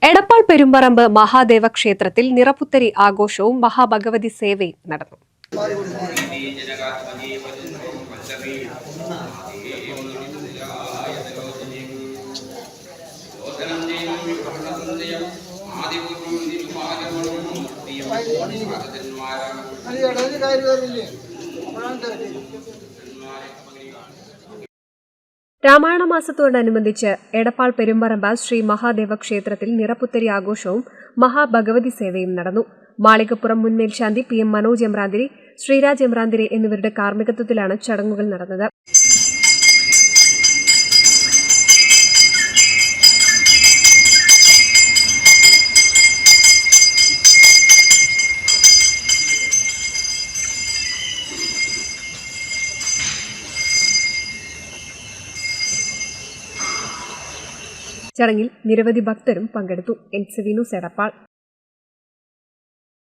എടപ്പാൾ പെരുമ്പറമ്പ് മഹാദേവ ക്ഷേത്രത്തിൽ നിറപുത്തരി ആഘോഷവും മഹാഭഗവതി സേവയും നടന്നു. രാമായണ മാസത്തോടനുബന്ധിച്ച് എടപ്പാൾ പെരുമ്പറമ്പ് ശ്രീ മഹാദേവ ക്ഷേത്രത്തിൽ നിറപുത്തരി ആഘോഷവും മഹാഭഗവതി സേവയും നടന്നു. മാളികപ്പുറം മുൻ മേൽശാന്തി PM മനോജ് എമ്രാന്തിരി, ശ്രീരാജ് എമ്രാന്തിരി എന്നിവരുടെ കാർമ്മികത്വത്തിലാണ് ചടങ്ങുകൾ നടന്നത്. ചടങ്ങിൽ നിരവധി ഭക്തരും പങ്കെടുത്തു. NCV news Edappal.